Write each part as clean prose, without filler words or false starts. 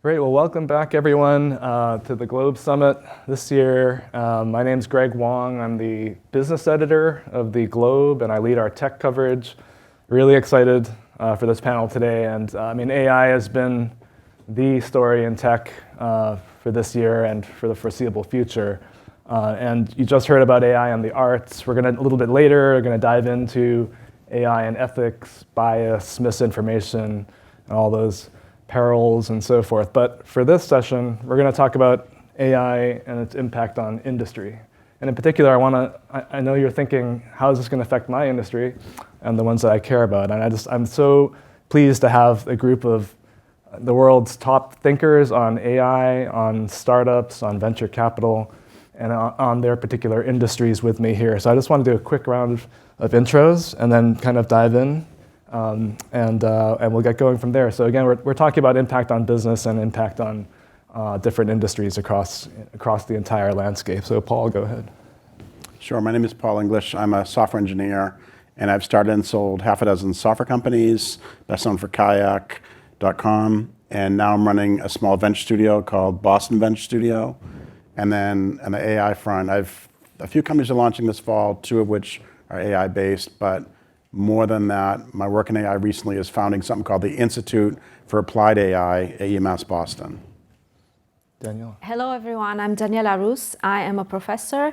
Great. Well, welcome back, everyone, to the Globe Summit this year. My name's Greg Wong. I'm the business editor of the Globe, and I lead our tech coverage. Really excited for this panel today. And AI has been the story in tech for this year and for the foreseeable future. And you just heard about AI and the arts. A little bit later, we're going to dive into AI and ethics, bias, misinformation, and all those perils and so forth. But for this session, we're going to talk about AI and its impact on industry. And in particular, I know you're thinking, how is this going to affect my industry and the ones that I care about? And I'm so pleased to have a group of the world's top thinkers on AI, on startups, on venture capital, and on their particular industries with me here. So I just want to do a quick round of intros and then kind of dive in. And we'll get going from there. So again, we're talking about impact on business and impact on different industries across the entire landscape. So Paul, go ahead. Sure. My name is Paul English. I'm a software engineer, and I've started and sold half a dozen software companies, best known for Kayak.com, and now I'm running a small venture studio called Boston Venture Studio. And then on the AI front, I've a few companies are launching this fall, two of which are AI-based, but more than that, my work in AI recently is founding something called the Institute for Applied AI at UMass Boston. Daniela. Hello, everyone. I'm Daniela Rus. I am a professor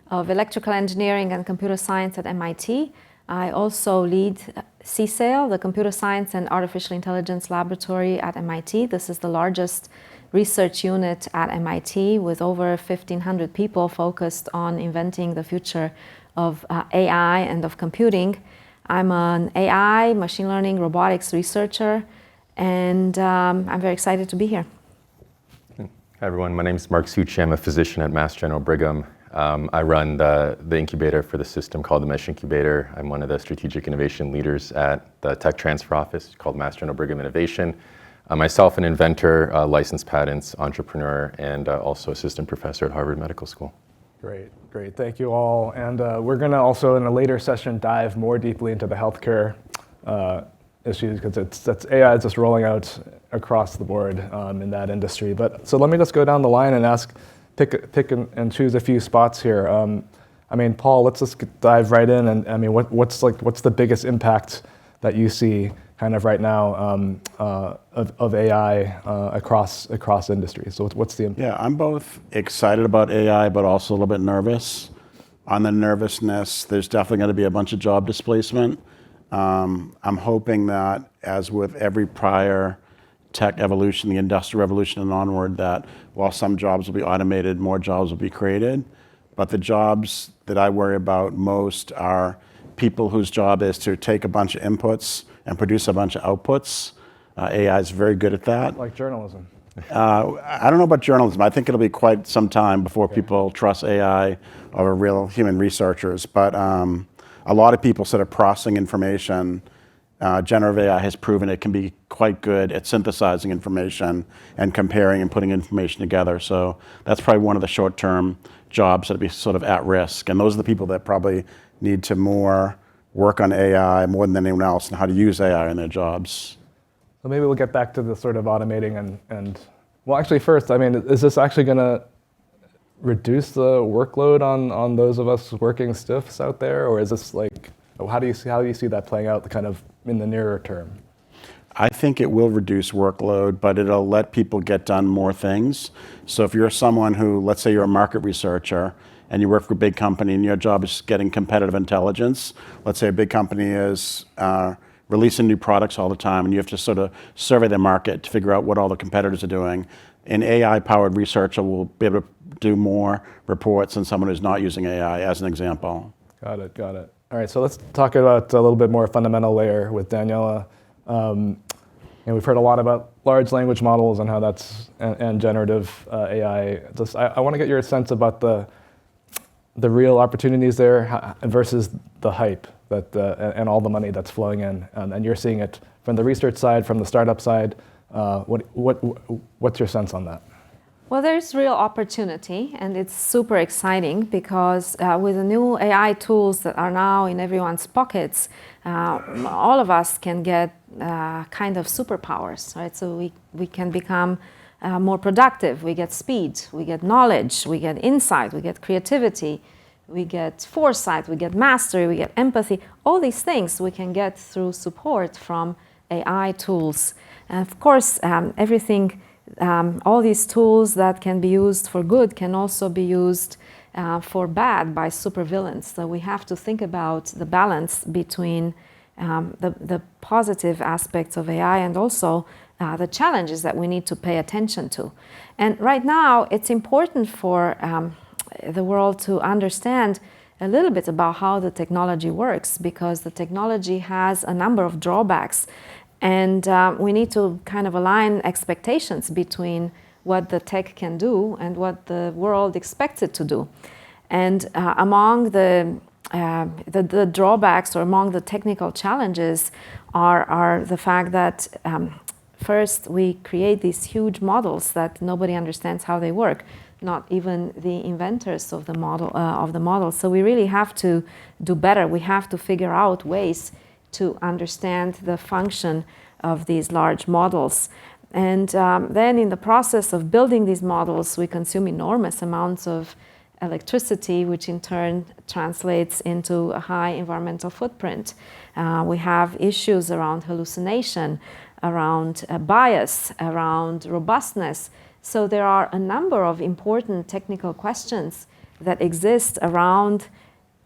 of electrical engineering and computer science at MIT. I also lead CSAIL, the Computer Science and Artificial Intelligence Laboratory at MIT. This is the largest research unit at MIT with over 1,500 people focused on inventing the future of AI and of computing. I'm an AI, machine learning, robotics researcher, and I'm very excited to be here. Hi, everyone. My name is Mark Succi. I'm a physician at Mass General Brigham. I run the incubator for the system called the Mesh Incubator. I'm one of the strategic innovation leaders at the tech transfer office called Mass General Brigham Innovation. Myself, an inventor, licensed patents, entrepreneur, and also assistant professor at Harvard Medical School. Great. Thank you all. And we're going to also, in a later session, dive more deeply into the healthcare issues, because AI is just rolling out across the board in that industry. But so let me just go down the line and pick and choose a few spots here. Paul, let's just dive right in. And what's the biggest impact that you see kind of right now of AI across industries? So what's the impact? Yeah, I'm both excited about AI, but also a little bit nervous. On the nervousness, there's definitely going to be a bunch of job displacement. I'm hoping that, as with every prior tech evolution, the industrial revolution and onward, that while some jobs will be automated, more jobs will be created. But the jobs that I worry about most are people whose job is to take a bunch of inputs and produce a bunch of outputs. AI is very good at that. Like journalism. I don't know about journalism. I think it'll be quite some time before people trust AI over real human researchers. But a lot of people sort of processing information. Generative AI has proven it can be quite good at synthesizing information and comparing and putting information together. So that's probably one of the short-term jobs that'll be sort of at risk. And those are the people that probably need to more work on AI more than anyone else and how to use AI in their jobs. So maybe we'll get back to the sort of automating and well, actually first, is this actually going to reduce the workload on those of us working stiffs out there? Or is this how do you see that playing out kind of in the nearer term? I think it will reduce workload, but it'll let people get done more things. So if you're someone who, let's say you're a market researcher, and you work for a big company and your job is getting competitive intelligence. Let's say a big company is releasing new products all the time and you have to sort of survey the market to figure out what all the competitors are doing. An AI-powered researcher will be able to do more reports than someone who's not using AI, as an example. Got it. All right, so let's talk about a little bit more fundamental layer with Daniela. We've heard a lot about large language models and how and generative AI. I want to get your sense about the real opportunities there versus the hype and all the money that's flowing in. And you're seeing it from the research side, from the startup side. What's your sense on that? Well, there's real opportunity, and it's super exciting because with the new AI tools that are now in everyone's pockets, all of us can get kind of superpowers, right? So we can become more productive, we get speed, we get knowledge, we get insight, we get creativity, we get foresight, we get mastery, we get empathy. All these things we can get through support from AI tools. And of course, all these tools that can be used for good can also be used for bad by supervillains. So we have to think about the balance between the positive aspects of AI and also the challenges that we need to pay attention to. And right now, it's important for the world to understand a little bit about how the technology works, because the technology has a number of drawbacks. And we need to kind of align expectations between what the tech can do and what the world expects it to do. And among the drawbacks, or among the technical challenges, are the fact that first we create these huge models that nobody understands how they work, not even the inventors of the model. So we really have to do better. We have to figure out ways to understand the function of these large models. And then in the process of building these models, we consume enormous amounts of electricity, which in turn translates into a high environmental footprint. We have issues around hallucination, around bias, around robustness. So there are a number of important technical questions that exist around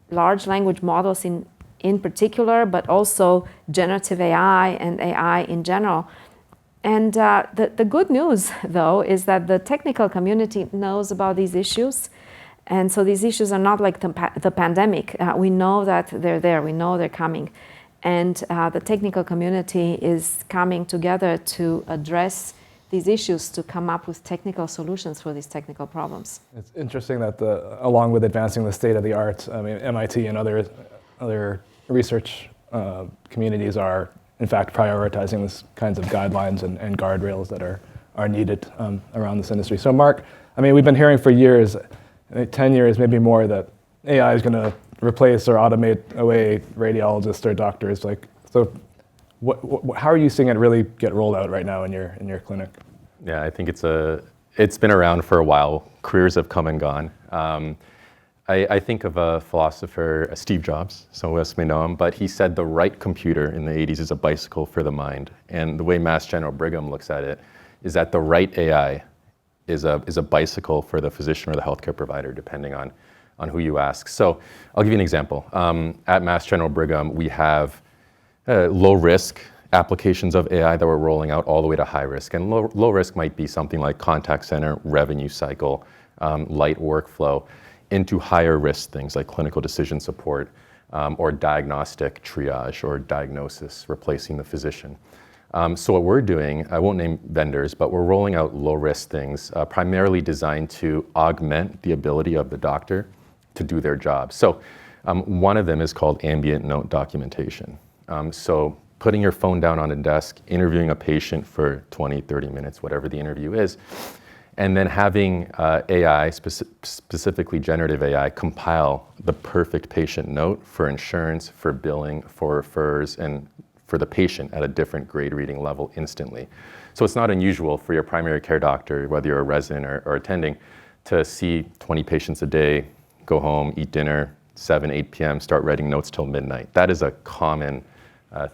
large language models in particular, but also generative AI and AI in general. And the good news, though, is that the technical community knows about these issues. And so these issues are not like the pandemic. We know that they're there. We know they're coming. And the technical community is coming together to address these issues, to come up with technical solutions for these technical problems. It's interesting that along with advancing the state of the art, I mean, MIT and other research communities are, in fact, prioritizing these kinds of guidelines and guardrails that are needed around this industry. So Mark, I mean, we've been hearing for years, 10 years, maybe more, that AI is going to replace or automate away radiologists or doctors. Like, so how are you seeing it really get rolled out right now in your clinic? Yeah, I think it's been around for a while. Careers have come and gone. I think of a philosopher, Steve Jobs, some of us may know him, but he said the right computer in the 80s is a bicycle for the mind. And the way Mass General Brigham looks at it is that the right AI is a bicycle for the physician or the healthcare provider, depending on who you ask. So I'll give you an example. At Mass General Brigham, we have low risk applications of AI that we're rolling out all the way to high risk. And low risk might be something like contact center, revenue cycle, light workflow, into higher risk things like clinical decision support or diagnostic triage or diagnosis, replacing the physician. So what we're doing, I won't name vendors, but we're rolling out low risk things primarily designed to augment the ability of the doctor to do their job. So one of them is called ambient note documentation. So putting your phone down on a desk, interviewing a patient for 20, 30 minutes, whatever the interview is, and then having AI, specifically generative AI, compile the perfect patient note for insurance, for billing, for referrals, and for the patient at a different grade reading level instantly. So it's not unusual for your primary care doctor, whether you're a resident or attending, to see 20 patients a day, go home, eat dinner, 7, 8 p.m., start writing notes till midnight. That is a common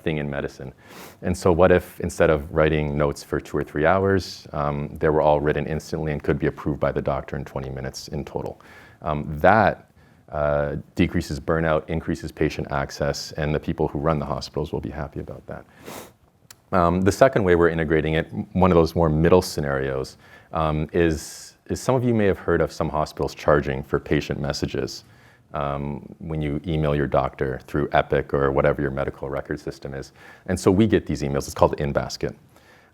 thing in medicine. And so what if instead of writing notes for 2 or 3 hours, they were all written instantly and could be approved by the doctor in 20 minutes in total? That decreases burnout, increases patient access, and the people who run the hospitals will be happy about that. The second way we're integrating it, one of those more middle scenarios, is some of you may have heard of some hospitals charging for patient messages when you email your doctor through Epic or whatever your medical record system is. And so we get these emails. It's called in-basket.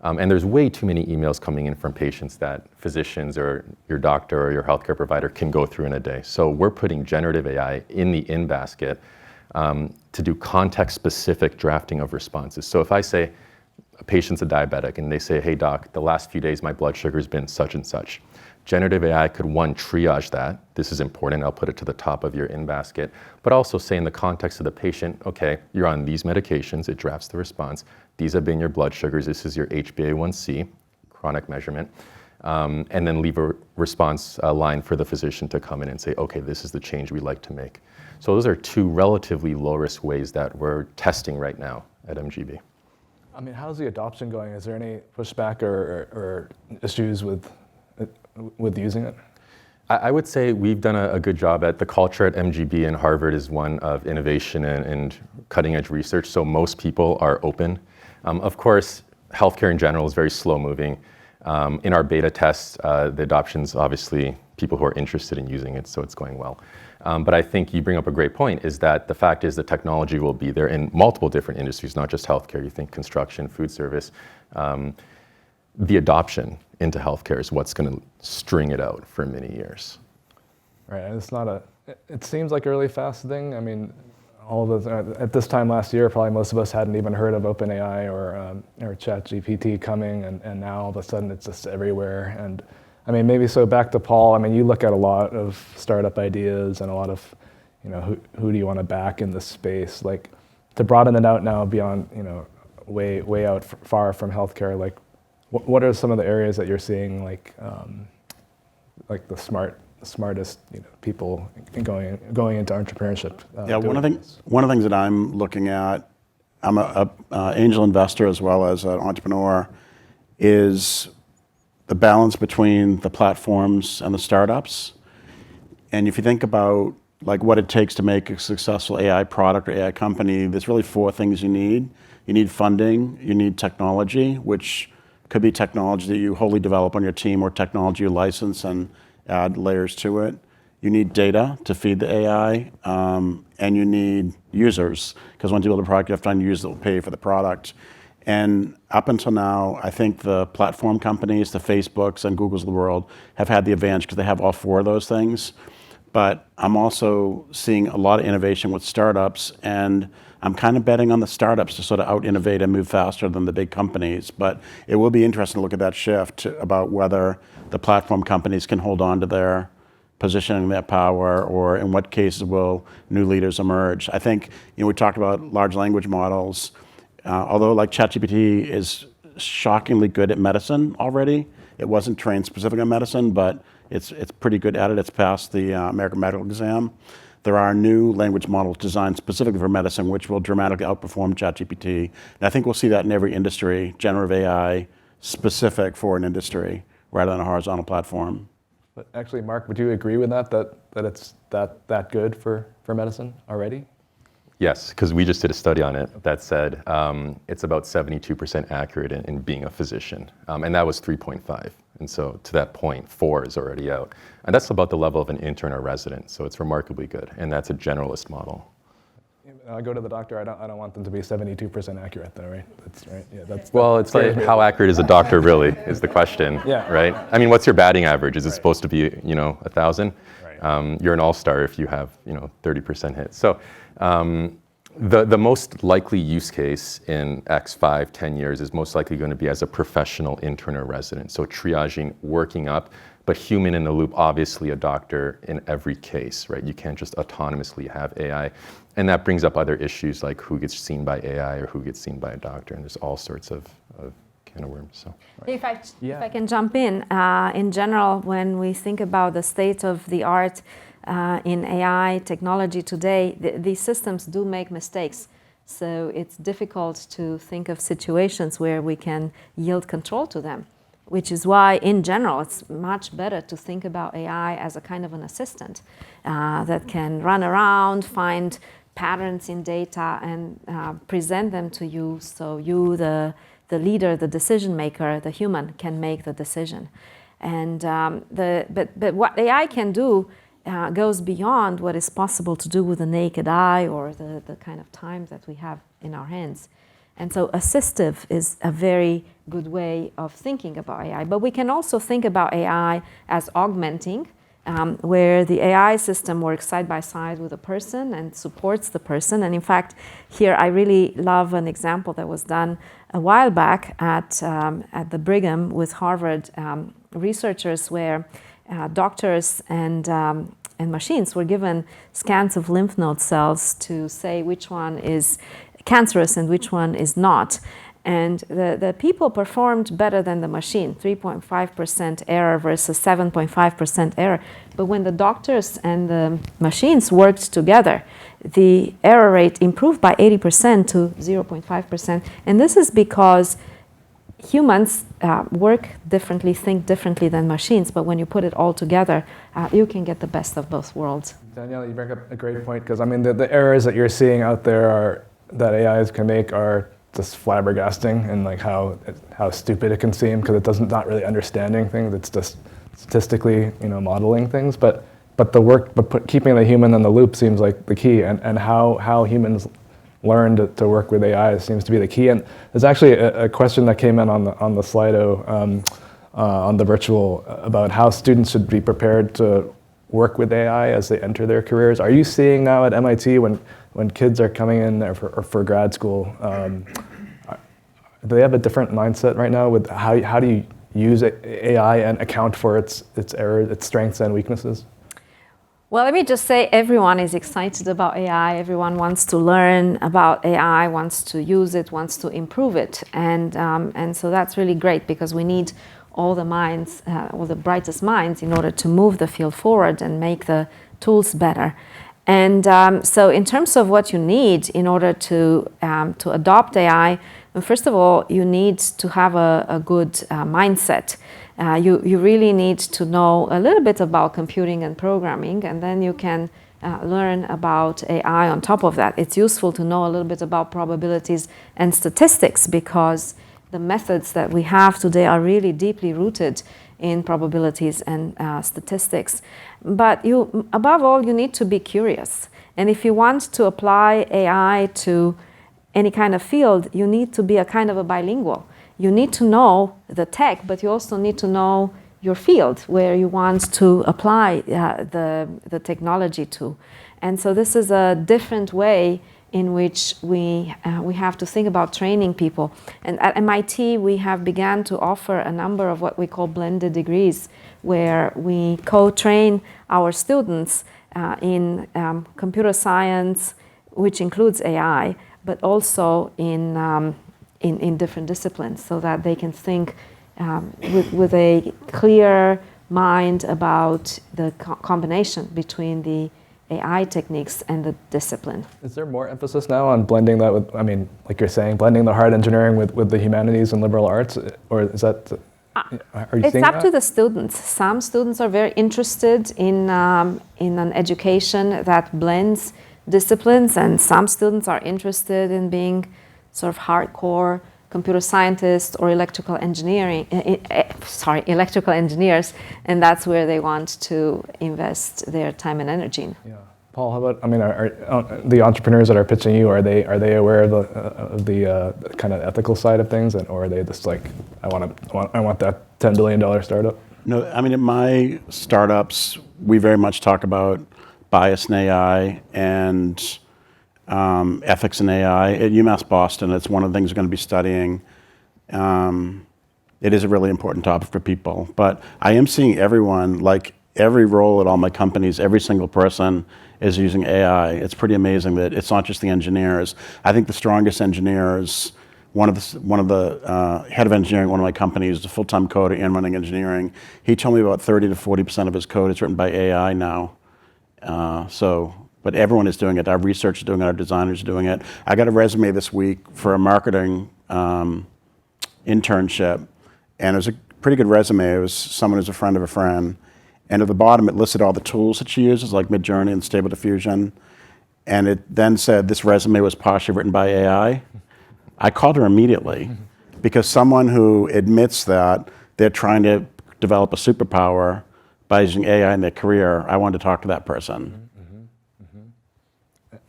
And there's way too many emails coming in from patients that physicians or your doctor or your healthcare provider can go through in a day. So we're putting generative AI in the in-basket to do context-specific drafting of responses. So if I say a patient's a diabetic and they say, hey doc, the last few days my blood sugar's been such and such, generative AI could, one, triage that. This is important. I'll put it to the top of your in-basket. But also say in the context of the patient, okay, you're on these medications. It drafts the response. These have been your blood sugars. This is your HbA1c, chronic measurement. and then leave a response line for the physician to come in and say, okay, this is the change we'd like to make. So those are two relatively low-risk ways that we're testing right now at MGB. I mean, how's the adoption going? Is there any pushback or issues with using it? I would say we've done a good job at the culture at MGB, and Harvard is one of innovation and cutting-edge research, so most people are open. Of course, healthcare in general is very slow-moving. In our beta tests, the adoption's obviously people who are interested in using it, so it's going well. But I think you bring up a great point, is that the fact is the technology will be there in multiple different industries, not just healthcare. You think construction, food service. The adoption into healthcare is what's going to string it out for many years. Right, and it's not it seems like a really fast thing. I mean, at this time last year, probably most of us hadn't even heard of OpenAI or ChatGPT coming, and now all of a sudden it's just everywhere. And I mean, maybe so back to Paul, I mean, you look at a lot of startup ideas and a lot of, who do you want to back in this space? Like, to broaden it out now beyond, way out far from healthcare, like, what are some of the areas that you're seeing, like the smartest people going into entrepreneurship? Yeah, one of the things that I'm looking at, I'm a angel investor as well as an entrepreneur, is the balance between the platforms and the startups. And if you think about like what it takes to make a successful AI product or AI company, there's really four things you need. You need funding, you need technology, which could be technology that you wholly develop on your team or technology you license and add layers to it. You need data to feed the AI, and you need users, because once you build a product, you have to find users that will pay for the product. And up until now, I think the platform companies, the Facebooks and Googles of the world, have had the advantage because they have all four of those things. But I'm also seeing a lot of innovation with startups, and I'm kind of betting on the startups to sort of out-innovate and move faster than the big companies. But it will be interesting to look at that shift about whether the platform companies can hold on to their positioning, their power, or in what cases will new leaders emerge. I think, we talked about large language models. Although like ChatGPT is shockingly good at medicine already, it wasn't trained specifically on medicine, but it's pretty good at it. It's passed the American Medical Exam. There are new language models designed specifically for medicine, which will dramatically outperform ChatGPT. And I think we'll see that in every industry, generative AI specific for an industry rather than a horizontal platform. But actually, Mark, would you agree with that it's that good for medicine already? Yes, because we just did a study on it that said it's about 72% accurate in being a physician, and that was 3.5. And so to that point, 4 is already out. And that's about the level of an intern or resident, so it's remarkably good, and that's a generalist model. I go to the doctor, I don't want them to be 72% accurate though, right? That's right, yeah. Well, it's like, how accurate is a doctor really, is the question, yeah. Right? I mean, what's your batting average? Is it supposed to be, 1,000? Right. You're an all-star if you have, 30% hit. So the most likely use case in X 5, 10 years is most likely going to be as a professional intern or resident. So triaging, working up, but human in the loop, obviously a doctor in every case, right? You can't just autonomously have AI. And that brings up other issues like who gets seen by AI or who gets seen by a doctor. And there's all sorts of can of worms. So. If I can jump in general, when we think about the state of the art in AI technology today, these systems do make mistakes. So it's difficult to think of situations where we can yield control to them, which is why, in general, it's much better to think about AI as a kind of an assistant that can run around, find patterns in data, and present them to you, so you, the leader, the decision maker, the human, can make the decision. And but what AI can do goes beyond what is possible to do with the naked eye or the kind of time that we have in our hands. And so assistive is a very good way of thinking about AI. But we can also think about AI as augmenting, where the AI system works side by side with a person and supports the person. And in fact, here I really love an example that was done a while back at the Brigham with Harvard researchers, where doctors and machines were given scans of lymph node cells to say which one is cancerous and which one is not. And the people performed better than the machine, 3.5% error versus 7.5% error. But when the doctors and the machines worked together, the error rate improved by 80% to 0.5%. And this is because humans work differently, think differently than machines, but when you put it all together, you can get the best of both worlds. Danielle, you bring up a great point, because I mean, the errors that you're seeing out there that AIs can make are just flabbergasting, and like how stupid it can seem, because it doesn't not really understanding things. It's just statistically, modeling things. But keeping the human in the loop seems like the key, and how humans learn to work with AI seems to be the key. And there's actually a question that came in on the Slido on the virtual about how students should be prepared to work with AI as they enter their careers. Are you seeing now at MIT when kids are coming in there for grad school, do they have a different mindset right now with how do you use AI and account for its errors, its strengths and weaknesses? Well, let me just say everyone is excited about AI. Everyone wants to learn about AI, wants to use it, wants to improve it. And so that's really great, because we need all the minds, all the brightest minds in order to move the field forward and make the tools better. And so in terms of what you need in order to adopt AI, well, first of all, you need to have a good mindset. You really need to know a little bit about computing and programming, and then you can learn about AI on top of that. It's useful to know a little bit about probabilities and statistics, because the methods that we have today are really deeply rooted in probabilities and statistics. But above all, you need to be curious. And if you want to apply AI to any kind of field, you need to be a kind of a bilingual. You need to know the tech, but you also need to know your field where you want to apply the technology to. And so this is a different way in which we have to think about training people. And at MIT, we have begun to offer a number of what we call blended degrees, where we co-train our students in computer science, which includes AI, but also in different disciplines, so that they can think with a clear mind about the combination between the AI techniques and the discipline. Is there more emphasis now on blending that with, I mean, like you're saying, blending the hard engineering with the humanities and liberal arts? Or is that, are you seeing that? It's up to the students. Some students are very interested in an education that blends disciplines, and some students are interested in being sort of hardcore computer scientists or electrical engineers, and that's where they want to invest their time and energy in. Yeah. Paul, how about, I mean, are the entrepreneurs that are pitching you, are they aware of the kind of ethical side of things, or are they just like, I want that $10 billion startup? No, I mean, in my startups, we very much talk about bias in AI and ethics in AI. At UMass Boston, it's one of the things we're going to be studying. It is a really important topic for people. But I am seeing everyone, like every role at all my companies, every single person is using AI. It's pretty amazing that it's not just the engineers. I think the strongest engineers, one of the head of engineering at one of my companies is a full-time coder and running engineering. He told me about 30 to 40% of his code is written by AI now. But everyone is doing it. Our researchers are doing it, our designers are doing it. I got a resume this week for a marketing internship, and it was a pretty good resume. It was someone who's a friend of a friend. And at the bottom, it listed all the tools that she uses, like Midjourney and Stable Diffusion. And it then said this resume was partially written by AI. I called her immediately, because someone who admits that they're trying to develop a superpower by using AI in their career, I wanted to talk to that person.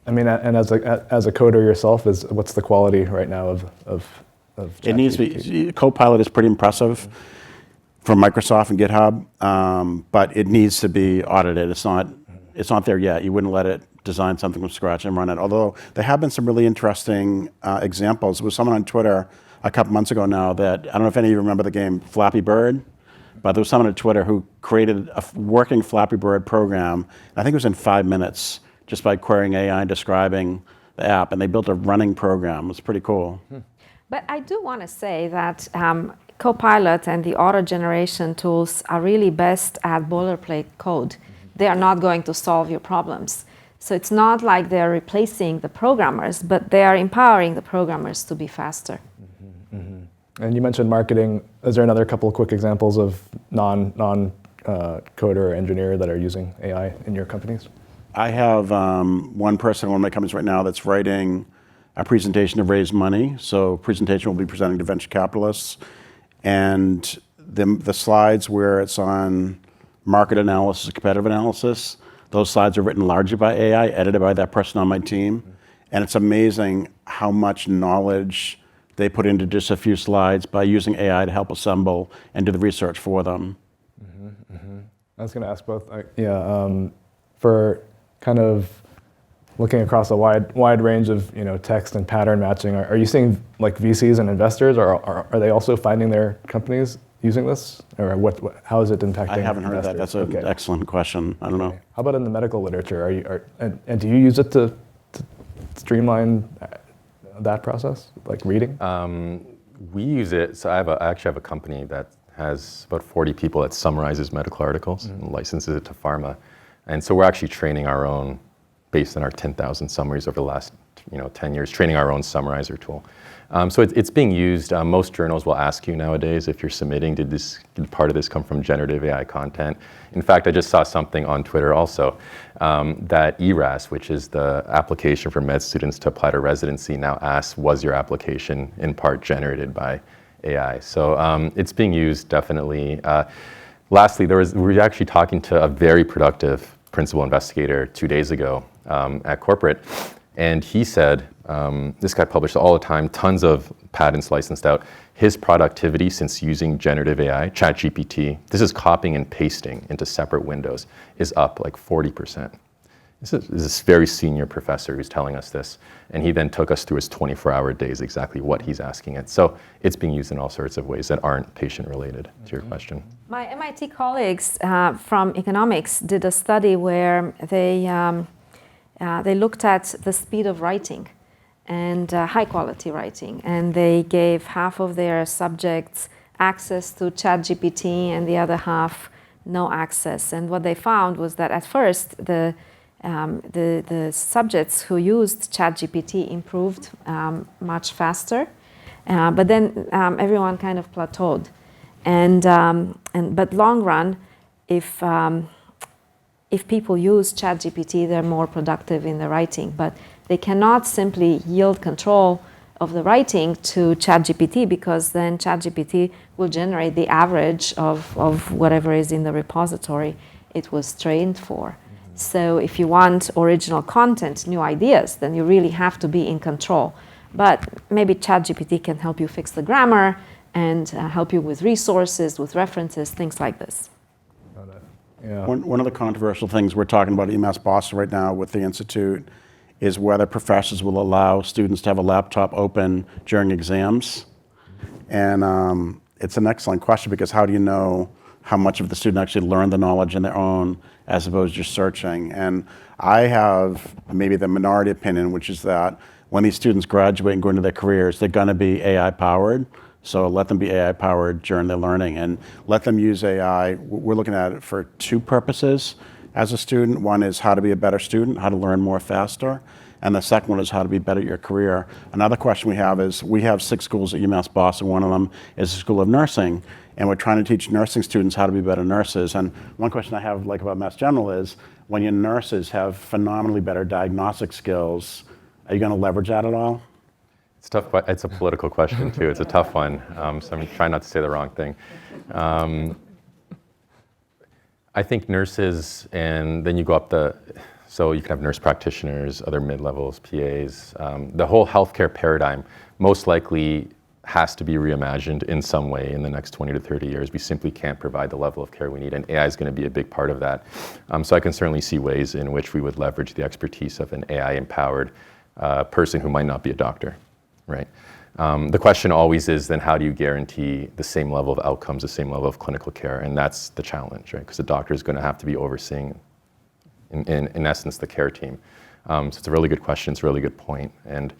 I mean, and as a coder yourself, what's the quality right now of It needs to be, Copilot is pretty impressive from Microsoft and GitHub, but it needs to be audited. It's not there yet. You wouldn't let it design something from scratch and run it. Although there have been some really interesting examples. There was someone on Twitter a couple months ago now that, I don't know if any of you remember the game Flappy Bird, but there was someone on Twitter who created a working Flappy Bird program. I think it was in 5 minutes, just by querying AI and describing the app, and they built a running program. It was pretty cool. But I do want to say that Copilot and the auto generation tools are really best at boilerplate code. They are not going to solve your problems. So it's not like they're replacing the programmers, but they are empowering the programmers to be faster. And you mentioned marketing. Is there another couple of quick examples of non-coder or engineer that are using AI in your companies? I have one person in one of my companies right now that's writing a presentation to raise money. So presentation will be presenting to venture capitalists. And the slides where it's on market analysis, competitive analysis, those slides are written largely by AI, edited by that person on my team. And it's amazing how much knowledge they put into just a few slides by using AI to help assemble and do the research for them. I was going to ask both. For kind of looking across a wide range of text and pattern matching, are you seeing like VCs and investors, or are they also finding their companies using this, or how is it impacting? I haven't heard that. That's an excellent question. I don't know. How about in the medical literature? And do you use it to streamline that process, like reading? We use it. So I actually have a company that has about 40 people that summarizes medical articles and licenses it to pharma. And so we're actually training our own, based on our 10,000 summaries over the last 10 years, training our own summarizer tool. So it's being used. Most journals will ask you nowadays if you're submitting, did part of this come from generative AI content? In fact, I just saw something on Twitter also that ERAS, which is the application for med students to apply to residency, now asks, was your application in part generated by AI? So it's being used definitely. Lastly, we were actually talking to a very productive principal investigator 2 days ago at corporate, and he said, this guy published all the time, tons of patents licensed out. His productivity since using generative AI, ChatGPT, this is copying and pasting into separate windows, is up like 40%. This is this very senior professor who's telling us this, and he then took us through his 24-hour days, exactly what he's asking it. So it's being used in all sorts of ways that aren't patient-related, to your question. My MIT colleagues from economics did a study where they looked at the speed of writing and high-quality writing, and they gave half of their subjects access to ChatGPT and the other half no access. And what they found was that at first the subjects who used ChatGPT improved much faster, but then everyone kind of plateaued. But long run, if people use ChatGPT, they're more productive in the writing. But they cannot simply yield control of the writing to ChatGPT, because then ChatGPT will generate the average of whatever is in the repository it was trained for. So if you want original content, new ideas, then you really have to be in control. But maybe ChatGPT can help you fix the grammar and help you with resources, with references, things like this. Yeah. One of the controversial things we're talking about at UMass Boston right now with the Institute is whether professors will allow students to have a laptop open during exams. And it's an excellent question, because how do you know how much of the student actually learned the knowledge on their own as opposed to just searching? And I have maybe the minority opinion, which is that when these students graduate and go into their careers, they're going to be AI powered. So let them be AI powered during their learning and let them use AI. We're looking at it for two purposes as a student. One is how to be a better student, how to learn more faster. And the second one is how to be better at your career. Another question we have is, we have 6 schools at UMass Boston. One of them is the School of Nursing. And we're trying to teach nursing students how to be better nurses. And one question I have about Mass General is, when your nurses have phenomenally better diagnostic skills, are you going to leverage that at all? It's tough. It's a political question too. It's a tough one. So I'm trying not to say the wrong thing. I think nurses, and then you go up so you can have nurse practitioners, other mid-levels, PAs. The whole healthcare paradigm most likely has to be reimagined in some way in the next 20 to 30 years. We simply can't provide the level of care we need, and AI is going to be a big part of that. So I can certainly see ways in which we would leverage the expertise of an AI-empowered person who might not be a doctor, right? The question always is then, how do you guarantee the same level of outcomes, the same level of clinical care? And that's the challenge, right? Because the doctor is going to have to be overseeing, in essence, the care team. So it's a really good question. It's a really good point. And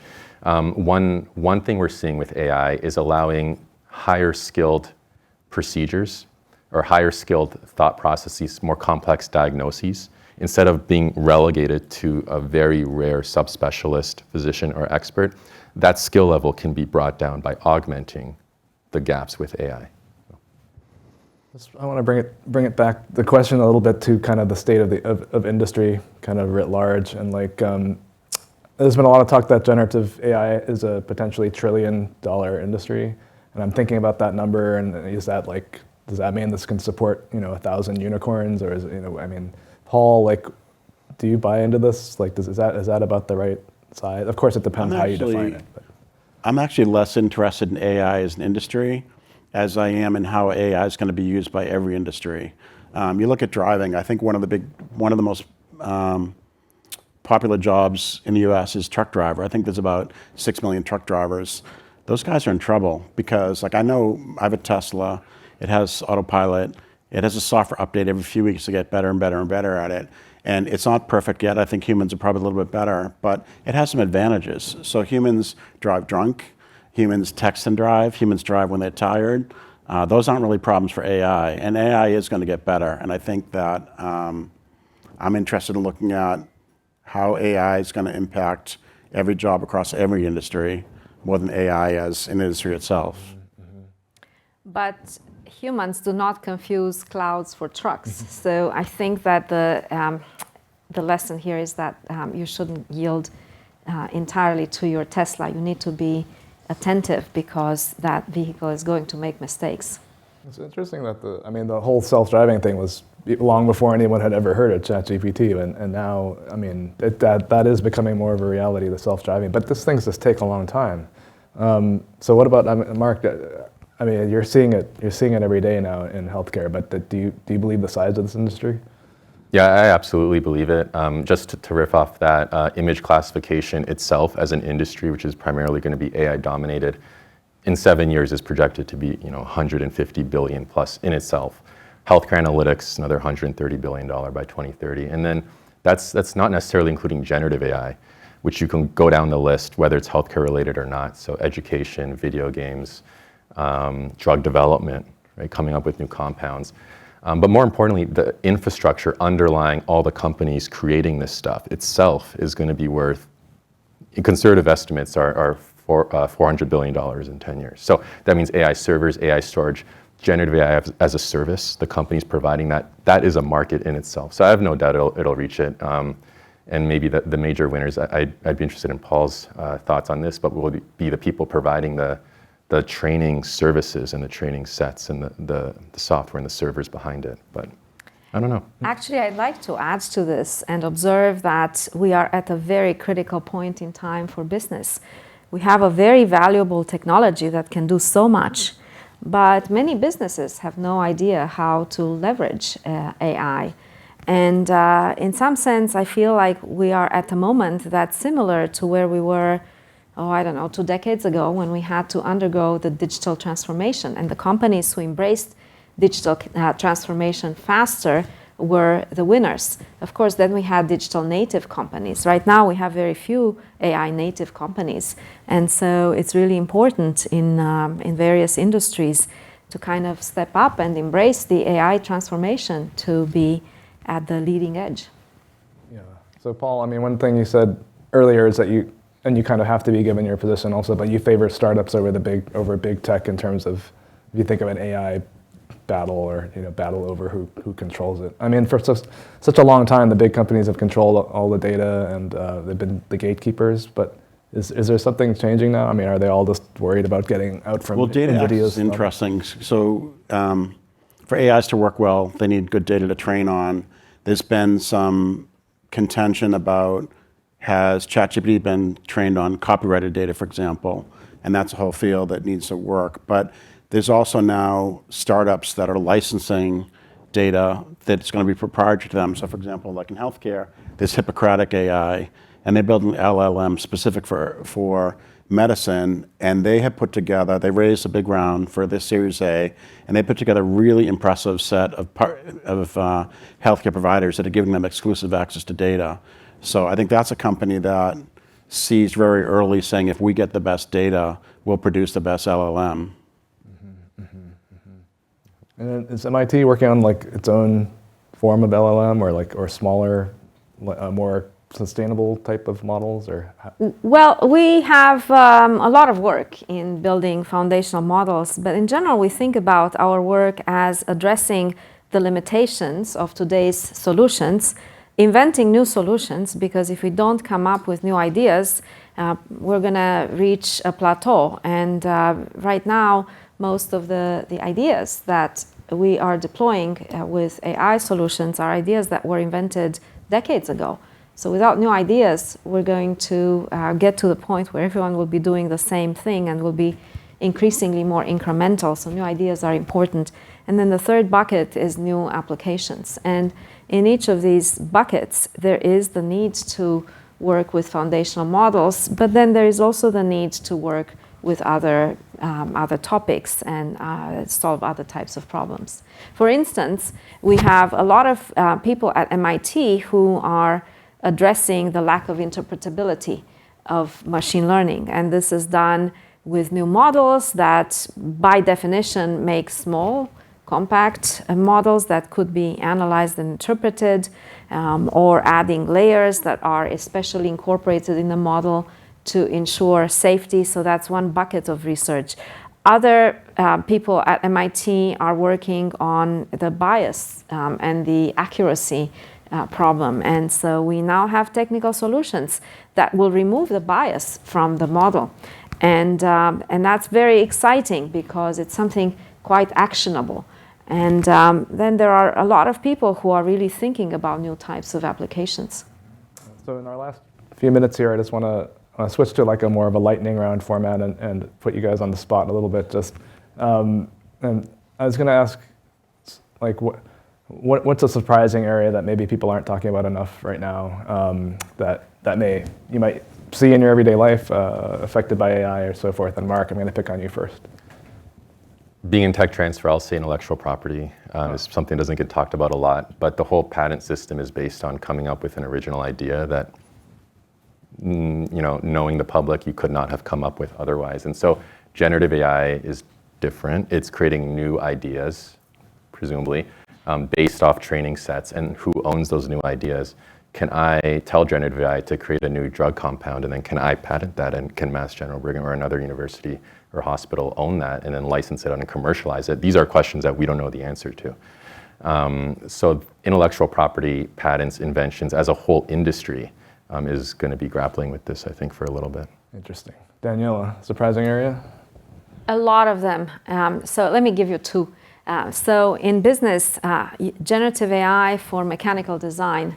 one thing we're seeing with AI is allowing higher skilled procedures or higher skilled thought processes, more complex diagnoses, instead of being relegated to a very rare subspecialist physician or expert. That skill level can be brought down by augmenting the gaps with AI. I want to bring it back, the question a little bit to kind of the state of industry, kind of writ large, and like there's been a lot of talk that generative AI is a potentially $1 trillion industry, and I'm thinking about that number, and is that like, does that mean this can support 1,000 unicorns, or is it, I mean, Paul, like, do you buy into this? Like, is that about the right size? Of course, it depends how you define it. But. I'm actually less interested in AI as an industry as I am in how AI is going to be used by every industry. You look at driving. I think one of the most popular jobs in the U.S. is truck driver. I think there's about 6 million truck drivers. Those guys are in trouble because, like, I know I have a Tesla. It has autopilot. It has a software update every few weeks to get better and better and better at it. And it's not perfect yet. I think humans are probably a little bit better, but it has some advantages. So humans drive drunk. Humans text and drive. Humans drive when they're tired. Those aren't really problems for AI. And AI is going to get better. And I think that I'm interested in looking at how AI is going to impact every job across every industry more than AI as an industry itself. But humans do not confuse clouds for trucks. So I think that the lesson here is that you shouldn't yield entirely to your Tesla. You need to be attentive because that vehicle is going to make mistakes. It's interesting that the whole self-driving thing was long before anyone had ever heard of ChatGPT, and now, I mean, that is becoming more of a reality, the self-driving. But these things just take a long time. So what about, Mark? I mean, you're seeing it every day now in healthcare. But do you believe the size of this industry? Yeah, I absolutely believe it. Just to riff off that, image classification itself as an industry, which is primarily going to be AI dominated, in 7 years is projected to be 150 billion plus in itself. Healthcare analytics, another $130 billion by 2030. And then that's not necessarily including generative AI, which you can go down the list, whether it's healthcare related or not. So education, video games, drug development, right, coming up with new compounds. But more importantly, the infrastructure underlying all the companies creating this stuff itself is going to be worth, conservative estimates are $400 billion in 10 years. So that means AI servers, AI storage, generative AI as a service, the companies providing that is a market in itself. So I have no doubt it'll reach it. And maybe the major winners, I'd be interested in Paul's thoughts on this, but will be the people providing the training services and the training sets and the software and the servers behind it. But I don't know. Actually, I'd like to add to this and observe that we are at a very critical point in time for business. We have a very valuable technology that can do so much, but many businesses have no idea how to leverage AI. And in some sense, I feel like we are at a moment that's similar to where we were 2 decades ago when we had to undergo the digital transformation. And the companies who embraced digital transformation faster were the winners. Of course, then we had digital native companies. Right now, we have very few AI native companies. And so it's really important in various industries to kind of step up and embrace the AI transformation to be at the leading edge. Yeah. So Paul, I mean, one thing you said earlier is that you kind of have to be given your position also, but you favor startups over big tech in terms of, if you think of an AI battle or battle over who controls it. I mean, for such a long time, the big companies have controlled all the data and they've been the gatekeepers. But is there something changing now? I mean, are they all just worried about getting out from data NVIDIA's is interesting. So for AIs to work well, they need good data to train on. There's been some contention about, has ChatGPT been trained on copyrighted data, for example? And that's a whole field that needs to work. But there's also now startups that are licensing data that's going to be proprietary to them. So for example, like in healthcare, there's Hippocratic AI, and they built an LLM specific for medicine, and they raised a big round for this Series A, and they put together a really impressive set of healthcare providers that are giving them exclusive access to data. So I think that's a company that sees very early saying, if we get the best data, we'll produce the best LLM. And then is MIT working on like its own form of LLM or smaller, more sustainable type of models or? Well, we have a lot of work in building foundational models, but in general, we think about our work as addressing the limitations of today's solutions, inventing new solutions, because if we don't come up with new ideas, we're going to reach a plateau. And right now, most of the ideas that we are deploying with AI solutions are ideas that were invented decades ago. So without new ideas, we're going to get to the point where everyone will be doing the same thing and will be increasingly more incremental. So new ideas are important. And then the third bucket is new applications. And in each of these buckets, there is the need to work with foundational models, but then there is also the need to work with other topics and solve other types of problems. For instance, we have a lot of people at MIT who are addressing the lack of interpretability of machine learning. And this is done with new models that, by definition, make small, compact models that could be analyzed and interpreted, or adding layers that are especially incorporated in the model to ensure safety. So that's one bucket of research. Other people at MIT are working on the bias and the accuracy problem. And so we now have technical solutions that will remove the bias from the model. And that's very exciting because it's something quite actionable. And then there are a lot of people who are really thinking about new types of applications. So in our last few minutes here, I just want to switch to like a more of a lightning round format and put you guys on the spot a little bit. And I was going to ask, like, what's a surprising area that maybe people aren't talking about enough right now that you might see in your everyday life affected by AI or so forth? And Mark, I'm going to pick on you first. Being in tech transfer, I'll say intellectual property is something that doesn't get talked about a lot, but the whole patent system is based on coming up with an original idea that, knowing the public, you could not have come up with otherwise. And so generative AI is different. It's creating new ideas, presumably, based off training sets, and who owns those new ideas. Can I tell generative AI to create a new drug compound, and then can I patent that, and can Mass General Brigham or another university or hospital own that and then license it and commercialize it? These are questions that we don't know the answer to. So intellectual property, patents, inventions as a whole industry is going to be grappling with this, I think, for a little bit. Interesting. Daniela, surprising area? A lot of them. So let me give you two. So in business, generative AI for mechanical design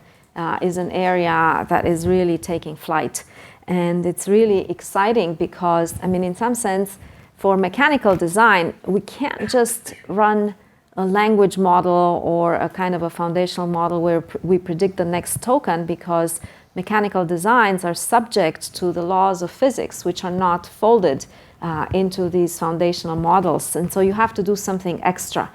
is an area that is really taking flight. And it's really exciting because, in some sense, for mechanical design, we can't just run a language model or a kind of a foundational model where we predict the next token, because mechanical designs are subject to the laws of physics, which are not folded into these foundational models. And so you have to do something extra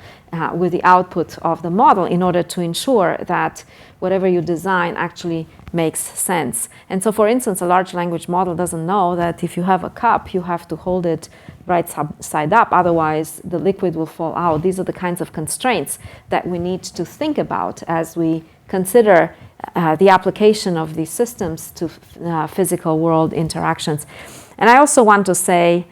with the output of the model in order to ensure that whatever you design actually makes sense. And so, for instance, a large language model doesn't know that if you have a cup, you have to hold it right side up, otherwise the liquid will fall out. These are the kinds of constraints that we need to think about as we consider the application of these systems to physical world interactions. And I also want to say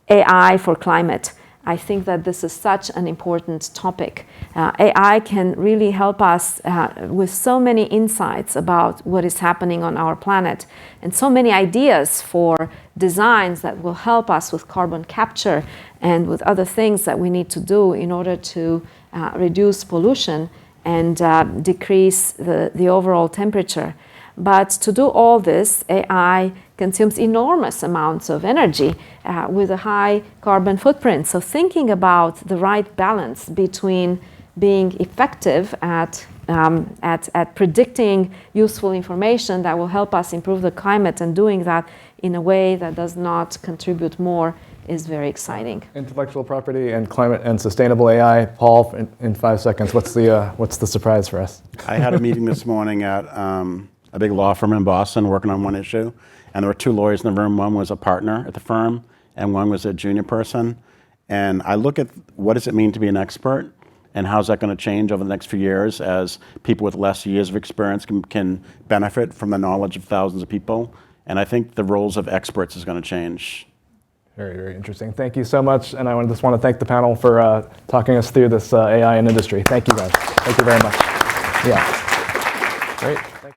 AI for climate. I think that this is such an important topic. AI can really help us with so many insights about what is happening on our planet, and so many ideas for designs that will help us with carbon capture and with other things that we need to do in order to reduce pollution and decrease the overall temperature. But to do all this, AI consumes enormous amounts of energy with a high carbon footprint. So thinking about the right balance between being effective at predicting useful information that will help us improve the climate and doing that in a way that does not contribute more is very exciting. Intellectual property and climate and sustainable AI. Paul, in 5 seconds, what's the surprise for us? I had a meeting this morning at a big law firm in Boston, working on one issue. And there were two lawyers in the room. One was a partner at the firm, and one was a junior person. And I look at what does it mean to be an expert, and how's that going to change over the next few years as people with less years of experience can benefit from the knowledge of thousands of people. And I think the roles of experts is going to change. Very, very interesting. Thank you so much. And I just want to thank the panel for talking us through this AI in industry. Thank you guys. Thank you very much. Yeah. Great.